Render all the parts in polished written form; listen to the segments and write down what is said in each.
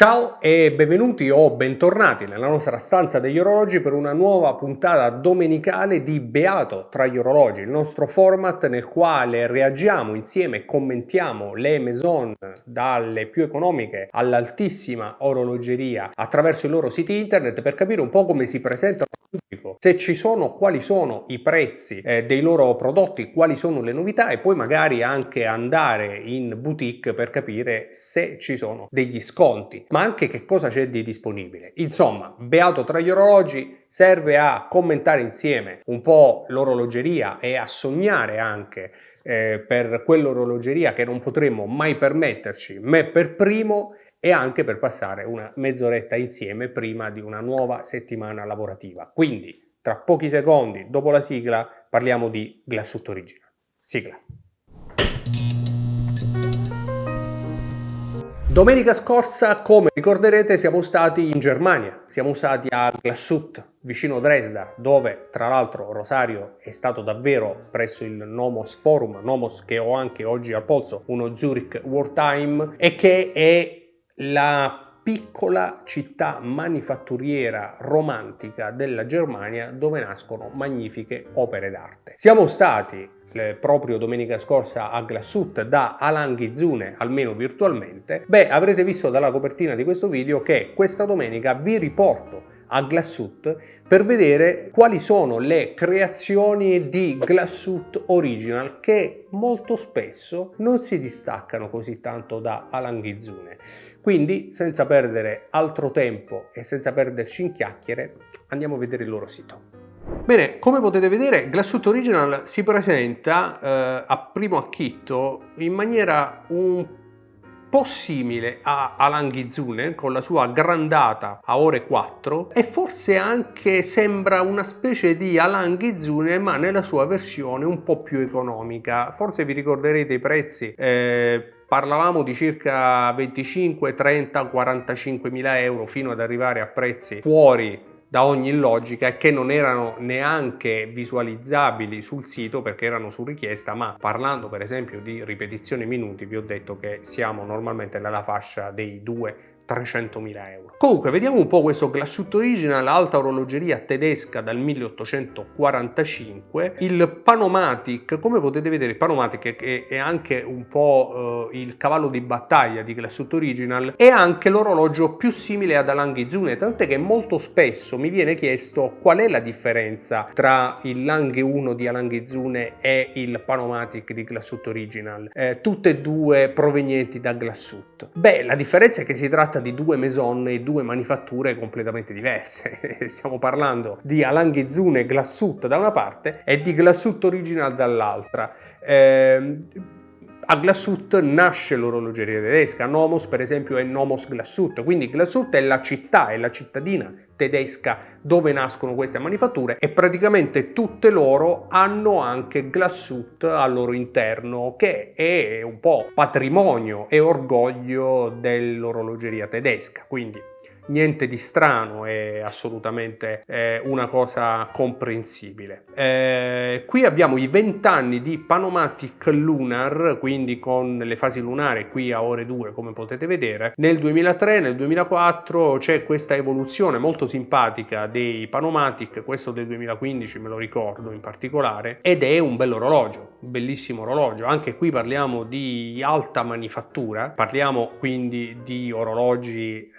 Ciao e benvenuti o bentornati nella nostra stanza degli orologi per una nuova puntata domenicale di Beato tra gli orologi, il nostro format nel quale reagiamo insieme e commentiamo le maison dalle più economiche all'altissima orologeria attraverso i loro siti internet per capire un po' come si presentano al pubblico, se ci sono, quali sono i prezzi dei loro prodotti, quali sono le novità e poi magari anche andare in boutique per capire se ci sono degli sconti, ma anche che cosa c'è di disponibile. Insomma, Beato tra gli orologi serve a commentare insieme un po' l'orologeria e a sognare anche per quell'orologeria che non potremmo mai permetterci, me per primo, e anche per passare una mezz'oretta insieme prima di una nuova settimana lavorativa. Quindi, tra pochi secondi, dopo la sigla, parliamo di Glassut Original. Sigla. Domenica scorsa, come ricorderete, siamo stati in Germania, siamo stati a Glassut, vicino Dresda, dove tra l'altro Rosario è stato davvero presso il Nomos Forum, Nomos che ho anche oggi al polso, uno Zurich Wartime, e che è la piccola città manifatturiera romantica della Germania dove nascono magnifiche opere d'arte. Siamo stati proprio domenica scorsa a Glassut da Alain Guizune, almeno virtualmente. Avrete visto dalla copertina di questo video che questa domenica vi riporto a Glassut per vedere quali sono le creazioni di Glassut Original che molto spesso non si distaccano così tanto da Alain Guizune. Quindi, senza perdere altro tempo e senza perderci in chiacchiere, andiamo a vedere il loro sito. Bene, come potete vedere, Glassut Original si presenta a primo acchitto in maniera un po' simile a Alain Guizune, con la sua grandata a ore 4, e forse anche sembra una specie di Alain Guizune ma nella sua versione un po' più economica. Forse vi ricorderete i prezzi, parlavamo di circa 25, 30, 45 mila euro fino ad arrivare a prezzi fuori da ogni logica e che non erano neanche visualizzabili sul sito perché erano su richiesta, ma parlando per esempio di ripetizione minuti vi ho detto che siamo normalmente nella fascia dei 200-300.000 euro. Comunque vediamo un po' questo Glassut Original, alta orologeria tedesca dal 1845. Il Panomatic, come potete vedere, il Panomatic è anche un po' il cavallo di battaglia di Glassut Original, è anche l'orologio più simile ad Alain Guizune, tant'è che molto spesso mi viene chiesto qual è la differenza tra il Lange 1 di Alain Guizune e il Panomatic di Glassut Original, tutte e due provenienti da Glassut. La differenza è che si tratta di due maison e due manifatture completamente diverse. Stiamo parlando di Alain Guizune Glassut da una parte e di Glassut Original dall'altra. A Glassut nasce l'orologeria tedesca, Nomos per esempio è Nomos Glassut, quindi Glassut è la città, è la cittadina tedesca dove nascono queste manifatture e praticamente tutte loro hanno anche Glassut al loro interno, che è un po' patrimonio e orgoglio dell'orologeria tedesca, quindi niente di strano, è assolutamente una cosa comprensibile. Qui abbiamo i 20 anni di Panomatic Lunar, quindi con le fasi lunari qui a ore 2 come potete vedere. Nel 2003, nel 2004 c'è questa evoluzione molto simpatica dei Panomatic, questo del 2015 me lo ricordo in particolare, ed è un bell'orologio, un bellissimo orologio. Anche qui parliamo di alta manifattura, parliamo quindi di orologi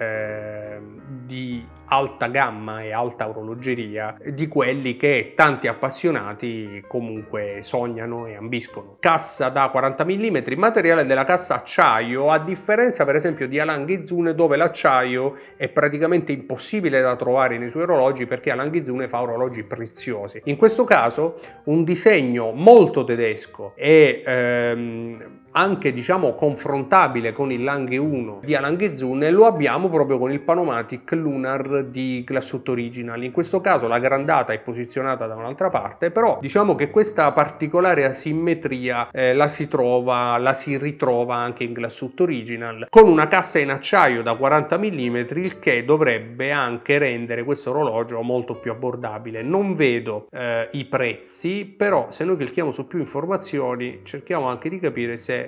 di alta gamma e alta orologeria, di quelli che tanti appassionati comunque sognano e ambiscono. Cassa da 40 mm, materiale della cassa acciaio, a differenza per esempio di Alain Guizune dove l'acciaio è praticamente impossibile da trovare nei suoi orologi perché Alain Guizune fa orologi preziosi. In questo caso un disegno molto tedesco e anche diciamo confrontabile con il Lange 1 di Alain Guizune lo abbiamo proprio con il Panomatic Lunar di Glassut Original. In questo caso la grandata è posizionata da un'altra parte, però diciamo che questa particolare asimmetria la si ritrova anche in Glassut Original, con una cassa in acciaio da 40 mm, il che dovrebbe anche rendere questo orologio molto più abbordabile. Non vedo i prezzi, però se noi clicchiamo su più informazioni cerchiamo anche di capire se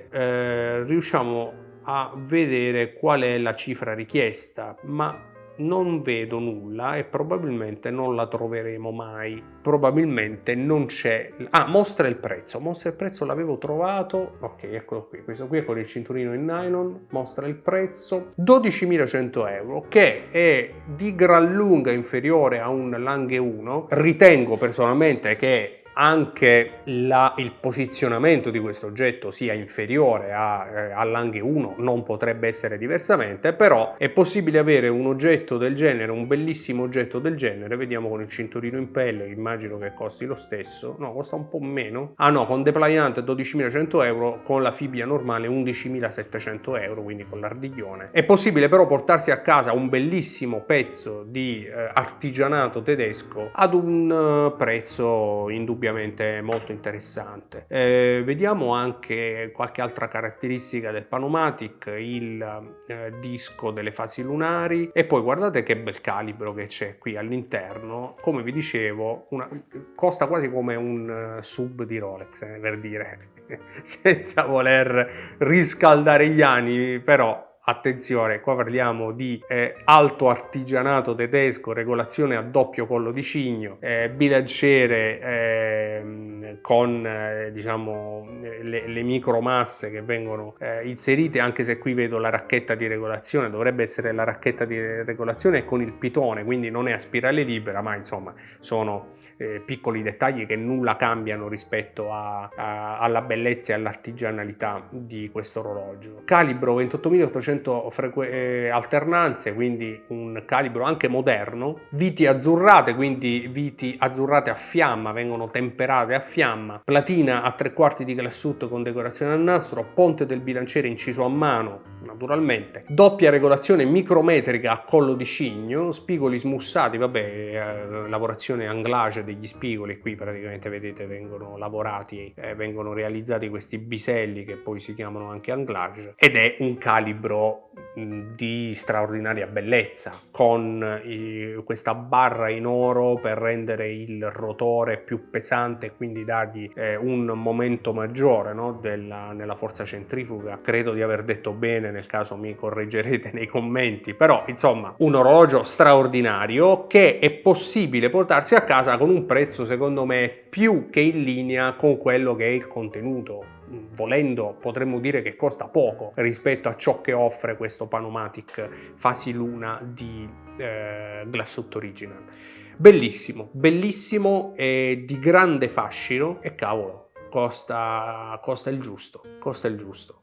riusciamo a vedere qual è la cifra richiesta, ma non vedo nulla e probabilmente non la troveremo mai. Probabilmente non c'è. Mostra il prezzo. Mostra il prezzo, l'avevo trovato. Ok, eccolo qui. Questo qui è con il cinturino in nylon. Mostra il prezzo. 12.100 euro, che è di gran lunga inferiore a un Lange 1. Ritengo personalmente che anche il posizionamento di questo oggetto sia inferiore all'Ange 1, non potrebbe essere diversamente, però è possibile avere un oggetto del genere, un bellissimo oggetto del genere. Vediamo con il cinturino in pelle, immagino che costi lo stesso, no, costa un po' meno, no, con depliant 12.100 euro, con la fibbia normale 11.700 euro, quindi con l'ardiglione. È possibile però portarsi a casa un bellissimo pezzo di artigianato tedesco ad un prezzo indubbiamente molto interessante. Vediamo anche qualche altra caratteristica del Panomatic, il disco delle fasi lunari, e poi guardate che bel calibro che c'è qui all'interno. Come vi dicevo, costa quasi come un sub di Rolex, per dire, senza voler riscaldare gli animi, però attenzione, qua parliamo di alto artigianato tedesco, regolazione a doppio collo di cigno, bilanciere con diciamo le micromasse che vengono inserite, anche se qui vedo la racchetta di regolazione, dovrebbe essere la racchetta di regolazione con il pitone, quindi non è a spirale libera, ma insomma sono piccoli dettagli che nulla cambiano rispetto alla bellezza e all'artigianalità di questo orologio. Calibro 28.800 alternanze, quindi un calibro anche moderno. Viti azzurrate, quindi viti azzurrate a fiamma, vengono temperate a fiamma. Platina a 3/4 di glassut con decorazione a nastro, ponte del bilanciere inciso a mano, naturalmente. Doppia regolazione micrometrica a collo di cigno, spigoli smussati, lavorazione anglage degli spigoli, qui praticamente vedete vengono lavorati, vengono realizzati questi biselli che poi si chiamano anche anglage, ed è un calibro di straordinaria bellezza, con questa barra in oro per rendere il rotore più pesante e quindi dargli un momento maggiore, no, nella forza centrifuga. Credo di aver detto bene, nel caso mi correggerete nei commenti, però insomma un orologio straordinario che è possibile portarsi a casa con un prezzo secondo me più che in linea con quello che è il contenuto. Volendo potremmo dire che costa poco rispetto a ciò che offre questo Panomatic Fasi Luna di Glassut Original. Bellissimo, bellissimo e di grande fascino, e cavolo, costa il giusto, costa il giusto.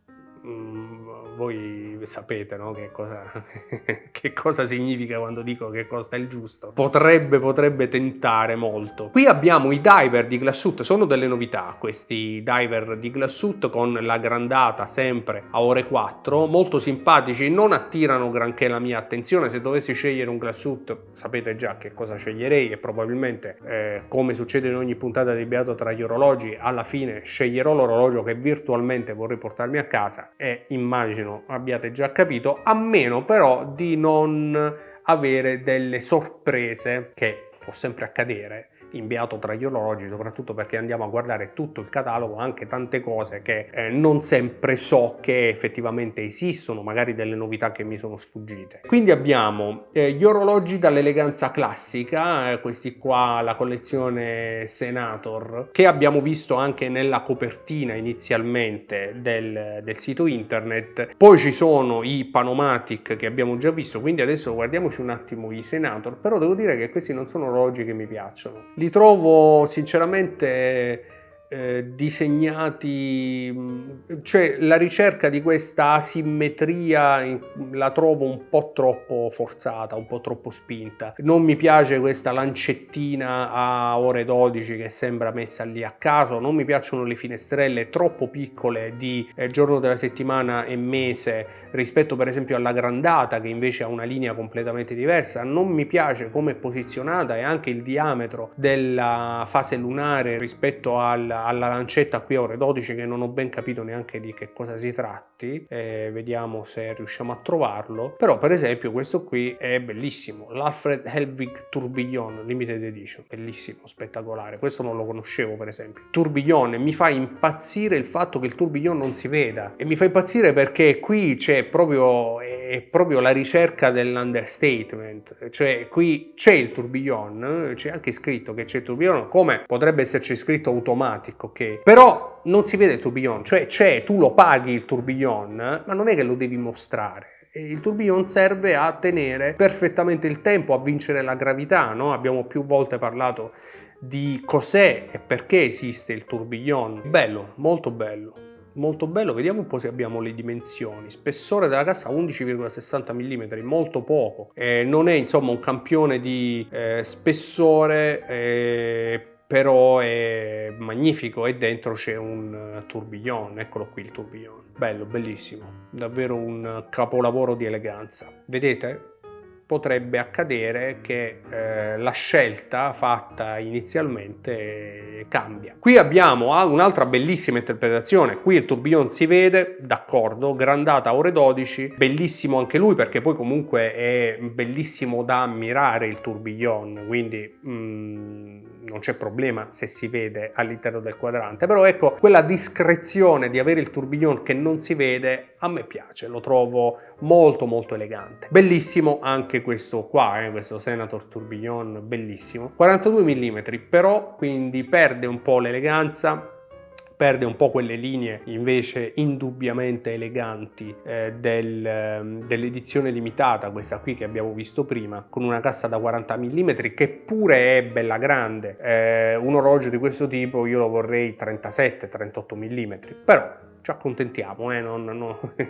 Voi sapete, no, che cosa significa quando dico che costa il giusto. Potrebbe tentare molto. Qui abbiamo i diver di Glassut, sono delle novità questi diver di Glassut, con la grandata sempre a ore 4, molto simpatici, non attirano granché la mia attenzione. Se dovessi scegliere un Glassut sapete già che cosa sceglierei, e probabilmente come succede in ogni puntata di Beato tra gli orologi, alla fine sceglierò l'orologio che virtualmente vorrei portarmi a casa, e immagino abbiate già capito, a meno però di non avere delle sorprese, che può sempre accadere in Beato tra gli orologi, soprattutto perché andiamo a guardare tutto il catalogo, anche tante cose che non sempre so che effettivamente esistono, magari delle novità che mi sono sfuggite. Quindi abbiamo gli orologi dall'eleganza classica, questi qua, la collezione Senator, che abbiamo visto anche nella copertina inizialmente del sito internet. Poi ci sono i Panomatic che abbiamo già visto, quindi adesso guardiamoci un attimo i Senator. Però devo dire che questi non sono orologi che mi piacciono. Li trovo sinceramente disegnati, cioè la ricerca di questa asimmetria la trovo un po' troppo forzata, un po' troppo spinta. Non mi piace questa lancettina a ore 12 che sembra messa lì a caso, non mi piacciono le finestrelle troppo piccole di giorno della settimana e mese rispetto per esempio alla grandata, che invece ha una linea completamente diversa. Non mi piace come è posizionata, e anche il diametro della fase lunare rispetto alla alla lancetta qui a ore 12 che non ho ben capito neanche di che cosa si tratti, vediamo se riusciamo a trovarlo. Però per esempio questo qui è bellissimo, l'Alfred Helwig Tourbillon Limited Edition, bellissimo, spettacolare, questo non lo conoscevo per esempio. Tourbillon, mi fa impazzire il fatto che il tourbillon non si veda, e mi fa impazzire perché qui c'è proprio la ricerca dell'understatement, cioè qui c'è il tourbillon, c'è anche scritto che c'è il tourbillon, come potrebbe esserci scritto automatico, ok? Però non si vede il tourbillon, cioè tu lo paghi il tourbillon, ma non è che lo devi mostrare. Il tourbillon serve a tenere perfettamente il tempo, a vincere la gravità, no? Abbiamo più volte parlato di cos'è e perché esiste il tourbillon. Bello, molto bello. Molto bello, vediamo un po' se abbiamo le dimensioni. Spessore della cassa 11,60 mm, molto poco. Non è insomma un campione di spessore, però è magnifico, e dentro c'è un tourbillon, eccolo qui il tourbillon. Bello, bellissimo, davvero un capolavoro di eleganza. Vedete? Potrebbe accadere che la scelta fatta inizialmente cambia. Qui abbiamo un'altra bellissima interpretazione. Qui il tourbillon si vede, d'accordo, grandata ore 12, bellissimo anche lui, perché poi comunque è bellissimo da ammirare il tourbillon, quindi non c'è problema se si vede all'interno del quadrante. Però ecco, quella discrezione di avere il tourbillon che non si vede a me piace, lo trovo molto molto elegante. Bellissimo anche questo qua, questo Senator Tourbillon, bellissimo, 42 mm, però quindi perde un po' l'eleganza, perde un po' quelle linee invece indubbiamente eleganti dell'edizione limitata, questa qui che abbiamo visto prima, con una cassa da 40 mm che pure è bella grande. Un orologio di questo tipo io lo vorrei 37-38 mm, però ci accontentiamo,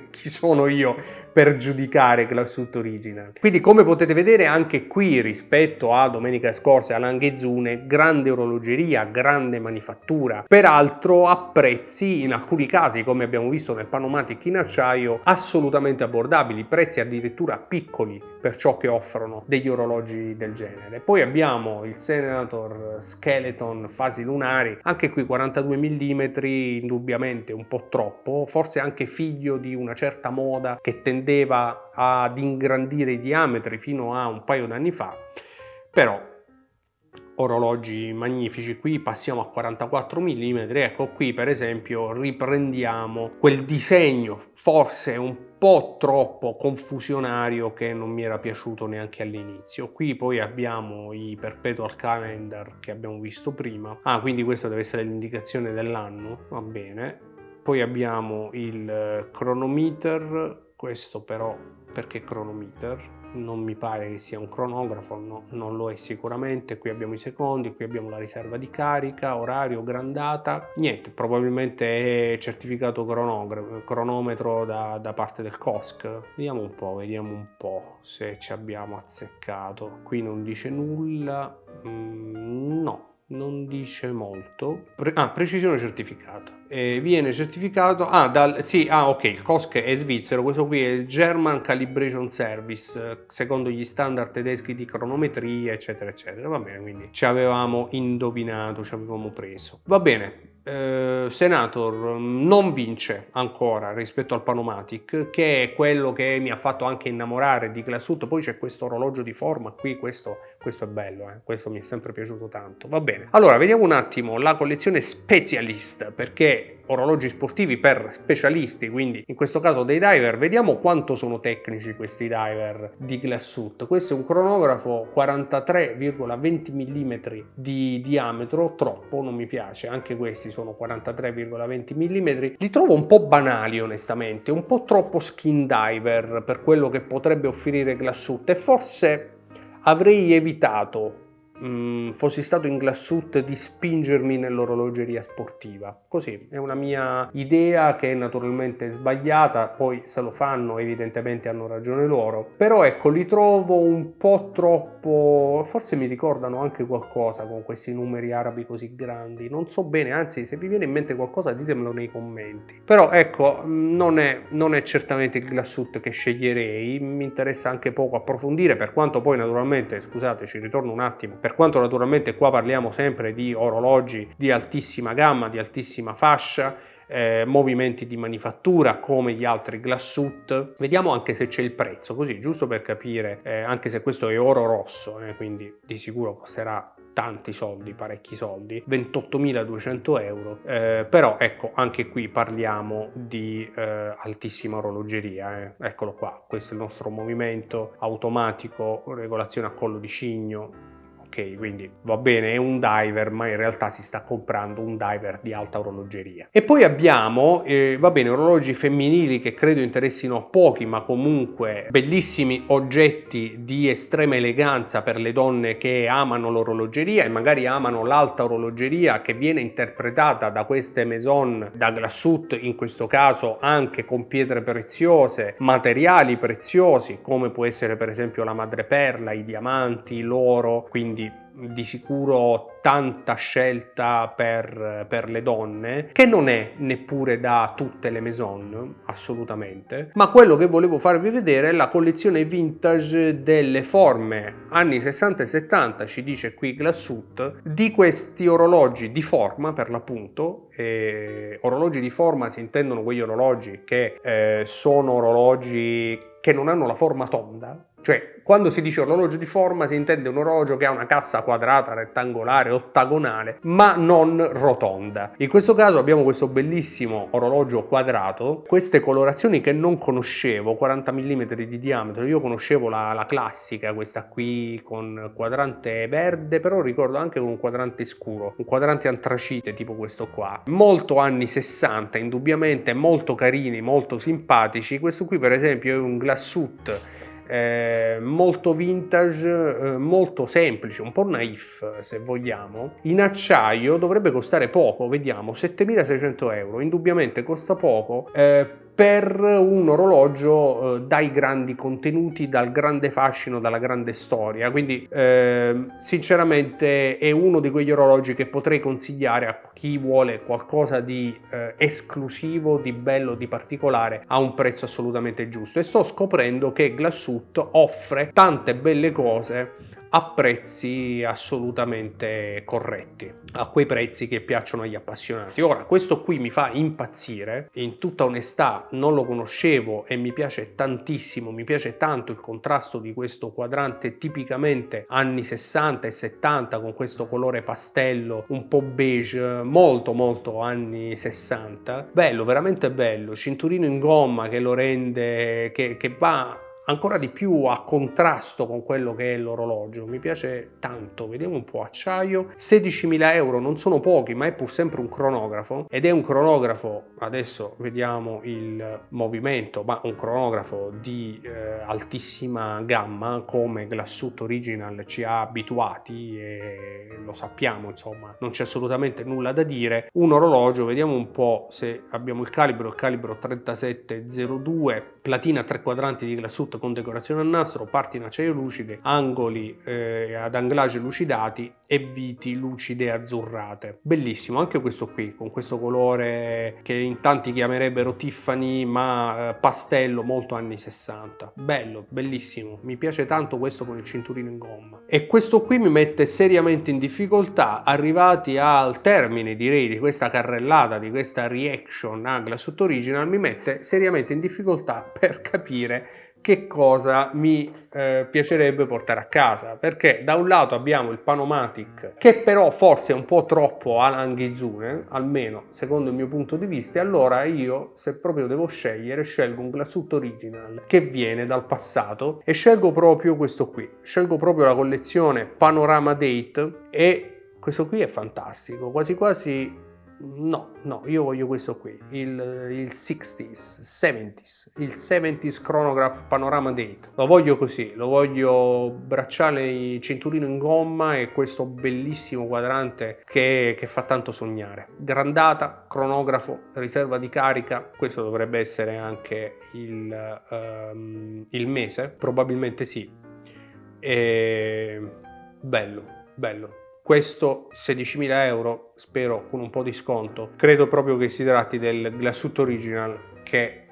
chi sono io per giudicare Glassut Original. Quindi, come potete vedere, anche qui rispetto a domenica scorsa a Langhezune, grande orologeria, grande manifattura, peraltro a prezzi in alcuni casi, come abbiamo visto nel Panomatic in acciaio, assolutamente abbordabili, prezzi addirittura piccoli per ciò che offrono degli orologi del genere. Poi abbiamo il Senator Skeleton fasi lunari, anche qui 42 mm, indubbiamente un po' troppo, forse anche figlio di una certa moda che tendeva ad ingrandire i diametri fino a un paio d'anni fa, però orologi magnifici. Qui passiamo a 44 mm, ecco qui per esempio riprendiamo quel disegno forse un po' troppo confusionario che non mi era piaciuto neanche all'inizio. Qui poi abbiamo i Perpetual Calendar che abbiamo visto prima, quindi questa deve essere l'indicazione dell'anno, va bene. Poi abbiamo il Chronometer, questo però perché Chronometer? Non mi pare che sia un cronografo, no, non lo è sicuramente. Qui abbiamo i secondi, qui abbiamo la riserva di carica, orario, grandata, niente, probabilmente è certificato cronometro da parte del COSC. Vediamo un po' se ci abbiamo azzeccato. Qui non dice nulla, no, non dice molto. Precisione certificata. Viene certificato ok, il COSC è svizzero, questo qui è il German Calibration Service, secondo gli standard tedeschi di cronometria, eccetera eccetera. Va bene, quindi ci avevamo indovinato, ci avevamo preso. Va bene. Senator non vince ancora rispetto al Panomatic, che è quello che mi ha fatto anche innamorare di Glassut. Poi c'è questo orologio di forma qui, questo è bello, questo mi è sempre piaciuto tanto. Va bene, allora vediamo un attimo la collezione Specialist, perché orologi sportivi per specialisti, quindi in questo caso dei diver. Vediamo quanto sono tecnici questi diver di Glassut. Questo è un cronografo 43,20 mm di diametro, troppo, non mi piace, anche questi sono 43,20 mm. Li trovo un po' banali onestamente, un po' troppo skin diver per quello che potrebbe offrire Glassut, e forse avrei evitato, fossi stato in Glassut, di spingermi nell'orologeria sportiva. Così è una mia idea che è naturalmente sbagliata, poi se lo fanno evidentemente hanno ragione loro, però ecco, li trovo un po' troppo, forse mi ricordano anche qualcosa con questi numeri arabi così grandi, non so bene, anzi se vi viene in mente qualcosa ditemelo nei commenti. Però ecco, non è certamente il Glassut che sceglierei, mi interessa anche poco approfondire, per quanto poi naturalmente, scusate, ci ritorno un attimo, per per quanto naturalmente qua parliamo sempre di orologi di altissima gamma, di altissima fascia, movimenti di manifattura come gli altri Glassut. Vediamo anche se c'è il prezzo, così giusto per capire, anche se questo è oro rosso, quindi di sicuro costerà tanti soldi, parecchi soldi, 28.200 euro, però ecco, anche qui parliamo di altissima orologeria. Eccolo qua, questo è il nostro movimento automatico, regolazione a collo di cigno. Ok, quindi va bene, è un diver, ma in realtà si sta comprando un diver di alta orologeria. E poi abbiamo, va bene, orologi femminili che credo interessino a pochi, ma comunque bellissimi oggetti di estrema eleganza per le donne che amano l'orologeria e magari amano l'alta orologeria che viene interpretata da queste maison, da Glassut in questo caso, anche con pietre preziose, materiali preziosi, come può essere per esempio la madreperla, i diamanti, l'oro, quindi di sicuro tanta scelta per le donne, che non è neppure da tutte le maison, assolutamente, ma quello che volevo farvi vedere è la collezione vintage delle forme anni 60 e 70, ci dice qui Glassut, di questi orologi di forma per l'appunto. Orologi di forma si intendono quegli orologi che sono orologi che non hanno la forma tonda. Cioè, quando si dice orologio di forma si intende un orologio che ha una cassa quadrata, rettangolare, ottagonale, ma non rotonda. In questo caso abbiamo questo bellissimo orologio quadrato, queste colorazioni che non conoscevo, 40 mm di diametro. Io conoscevo la classica, questa qui con quadrante verde, però ricordo anche con un quadrante scuro, un quadrante antracite tipo questo qua. Molto anni 60, indubbiamente, molto carini, molto simpatici. Questo qui per esempio è un Glassut molto vintage, molto semplice, un po' naif se vogliamo. In acciaio dovrebbe costare poco, vediamo, 7.600 euro, indubbiamente costa poco per un orologio dai grandi contenuti, dal grande fascino, dalla grande storia. Quindi sinceramente è uno di quegli orologi che potrei consigliare a chi vuole qualcosa di esclusivo, di bello, di particolare, a un prezzo assolutamente giusto. E sto scoprendo che Glassut offre tante belle cose a prezzi assolutamente corretti, a quei prezzi che piacciono agli appassionati. Ora, questo qui mi fa impazzire, in tutta onestà non lo conoscevo e mi piace tantissimo, mi piace tanto il contrasto di questo quadrante tipicamente anni 60 e 70 con questo colore pastello un po' beige, molto molto anni 60. Bello, veramente bello, cinturino in gomma che lo rende, che va ancora di più a contrasto con quello che è l'orologio. Mi piace tanto. Vediamo un po', acciaio, 16.000 euro, non sono pochi, ma è pur sempre un cronografo, ed è un cronografo, adesso vediamo il movimento, ma un cronografo di altissima gamma, come Glassut Original ci ha abituati e lo sappiamo, insomma, non c'è assolutamente nulla da dire. Un orologio, vediamo un po' se abbiamo il calibro 3702, platina 3 quadranti di Glassut con decorazione a nastro, parti in acciaio lucide, angoli ad anglage lucidati e viti lucide azzurrate. Bellissimo anche questo qui, con questo colore che in tanti chiamerebbero Tiffany, ma pastello, molto anni 60. Bello, bellissimo, mi piace tanto questo con il cinturino in gomma. E questo qui mi mette seriamente in difficoltà, arrivati al termine direi di questa carrellata, di questa reaction a Glassut Original, mi mette seriamente in difficoltà per capire che cosa mi piacerebbe portare a casa, perché da un lato abbiamo il Panomatic, che però forse è un po' troppo Alan Ghizune, almeno secondo il mio punto di vista, e allora io, se proprio devo scegliere, scelgo un Glassut Original che viene dal passato e scelgo proprio questo qui, scelgo proprio la collezione Panorama Date, e questo qui è fantastico, quasi quasi. No, io voglio questo qui, il 60s, 70s, il 70s Chronograph Panorama Date. Lo voglio così, lo voglio bracciale, cinturino in gomma e questo bellissimo quadrante che fa tanto sognare. Grandata, cronografo, riserva di carica, questo dovrebbe essere anche il mese, probabilmente sì. Bello, bello. Questo 16.000 euro, spero con un po' di sconto. Credo proprio che si tratti del Glassut Original che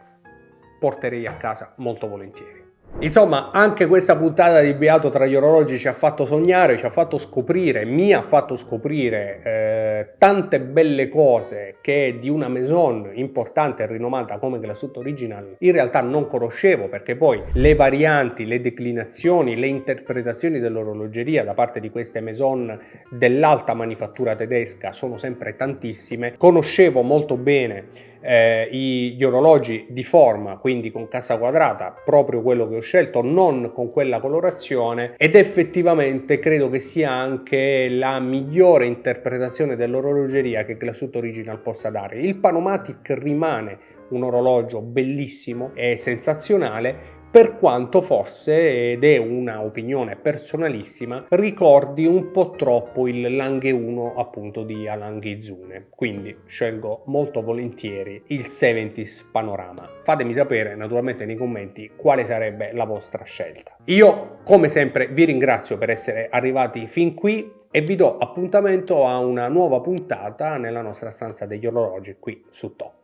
porterei a casa molto volentieri. Insomma, anche questa puntata di Beato tra gli orologi ci ha fatto sognare, ci ha fatto scoprire, mi ha fatto scoprire tante belle cose che di una maison importante e rinomata come Glassut Original in realtà non conoscevo, perché poi le varianti, le declinazioni, le interpretazioni dell'orologeria da parte di queste maison dell'alta manifattura tedesca sono sempre tantissime. Conoscevo molto bene gli orologi di forma, quindi con cassa quadrata, proprio quello che ho scelto, non con quella colorazione, ed effettivamente credo che sia anche la migliore interpretazione dell'orologeria che Glassut Original possa dare. Il Panomatic rimane un orologio bellissimo e sensazionale, per quanto forse, ed è una opinione personalissima, ricordi un po' troppo il Lange 1 appunto di Alan Ghizune, quindi scelgo molto volentieri il 70s Panorama. Fatemi sapere naturalmente nei commenti quale sarebbe la vostra scelta. Io come sempre vi ringrazio per essere arrivati fin qui e vi do appuntamento a una nuova puntata nella nostra stanza degli orologi qui su Top.